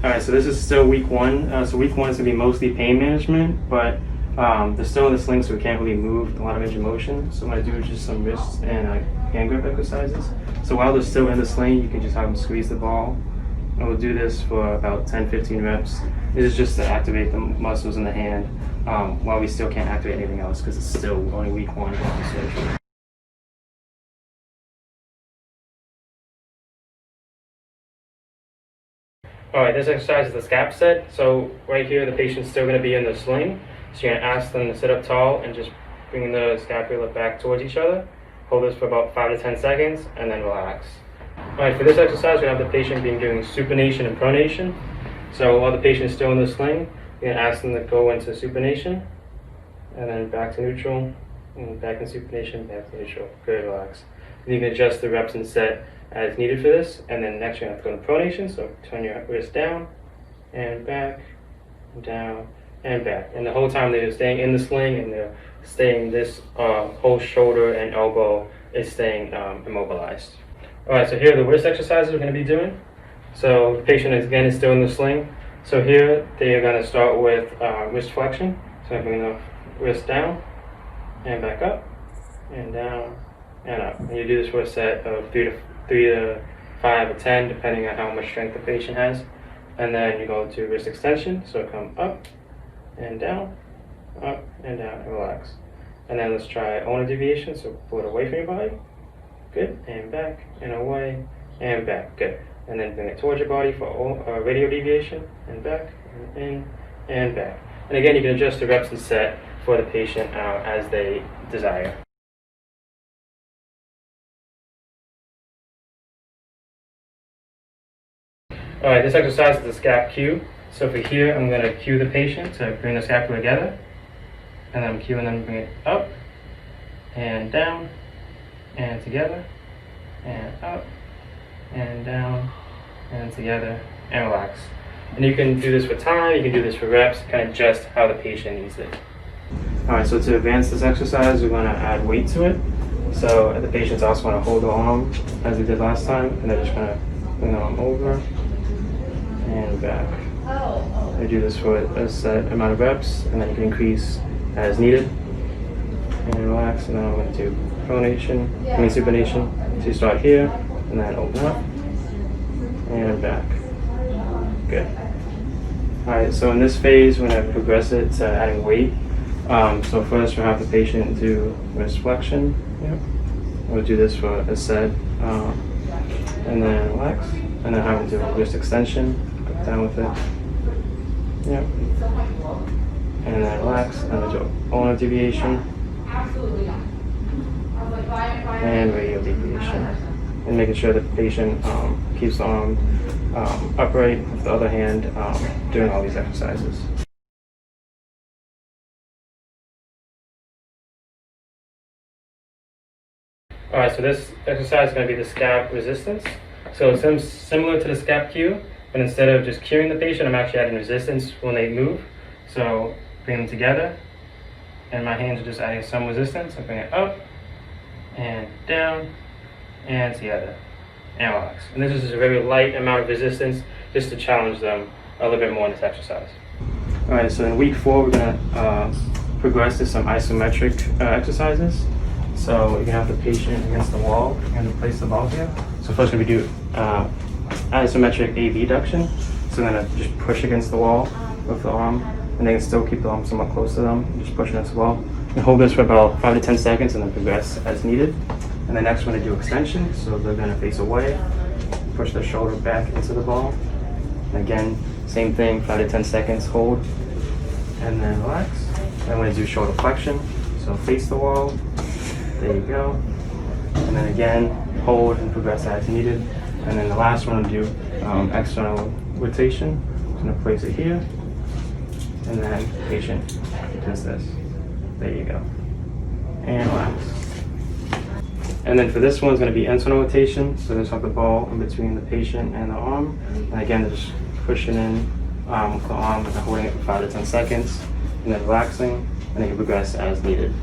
All right, so this is still week one. So week one is gonna be mostly pain management, but they're still in the sling, so we can't really move a lot of range of motion. So I'm gonna do just some wrist and hand grip exercises. So while they're still in the sling, you can just have them squeeze the ball. And we'll do this for about 10-15 reps. This is just to activate the muscles in the hand while we still can't activate anything else because it's still only week one of the surgery. All right, this exercise is the scap set. So right here, the patient's still going to be in the sling. So you're going to ask them to sit up tall and just bring the scapula back towards each other. Hold this for about 5 to 10 seconds and then relax. All right, for this exercise, we have the patient doing supination and pronation. So while the patient is still in the sling, you're going to ask them to go into supination and then back to neutral and back in supination, back to neutral. Good, relax. And you can adjust the reps and set as needed for this, and then next you're going to have to go into pronation, so turn your wrist down and back, down and back. And the whole time they're staying in the sling and they're staying this whole shoulder and elbow is staying immobilized. All right, so here are the wrist exercises we're going to be doing. So the patient again is still in the sling. So here they are going to start with wrist flexion. So I'm bringing the wrist down and back up and down and up. And you do this for a set of 3 to 5 or 10, depending on how much strength the patient has. And then you go to wrist extension, so come up and down, and relax. And then let's try ulnar deviation, so pull it away from your body. Good, and back, and away, and back, good. And then bring it towards your body for radial deviation, and back, and in, and back. And again, you can adjust the reps and set for the patient as they desire. All right, this exercise is the scap cue. So for here, I'm going to cue the patient to bring the scapula together. And then I'm cueing them to bring it up and down and together and up and down and together and relax. And you can do this for time, you can do this for reps, kind of adjust how the patient needs it. All right, so to advance this exercise, we're going to add weight to it. So the patients also want to hold the arm as we did last time, and they're just going to bring the arm over and back. I do this for a set amount of reps, and then you can increase as needed. And relax, and then I'm going to do supination. So you start here, and then open up, and back. Good. Alright, so in this phase, we're going to progress it to adding weight. So first, we'll have the patient do wrist flexion. Yep. We'll do this for a set, and then relax, and then have them do a wrist extension. Go down with it. Yep. And then relax, and then do ulnar deviation. And radial deviation. And making sure that the patient keeps the arm upright with the other hand during all these exercises. All right, so this exercise is going to be the scap resistance. So it's similar to the scap cue, but instead of just cueing the patient, I'm actually adding resistance when they move. So bring them together, and my hands are just adding some resistance. I bring it up and down and together and relax. And this is a very light amount of resistance just to challenge them a little bit more in this exercise. All right, so in week 4, we're going to progress to some isometric exercises. So you can have the patient against the wall and place the ball here. So first we do isometric abduction. So I'm going to just push against the wall with the arm, and they can still keep the arm somewhat close to them, just push against the wall. And hold this for about 5 to 10 seconds and then progress as needed. And the next one to do extension. So they're going to face away, push their shoulder back into the ball. And again, same thing, 5 to 10 seconds, hold, and then relax. And I'm going to do shoulder flexion. So face the wall. There you go. And then again, hold and progress as needed. And then the last one will do external rotation. I'm going to place it here. And then patient does this. There you go. And relax. And then for this one, it's going to be internal rotation. So just have the ball in between the patient and the arm. And again, just pushing in with the arm and holding it for 5 to 10 seconds. And then relaxing. And then you progress as needed.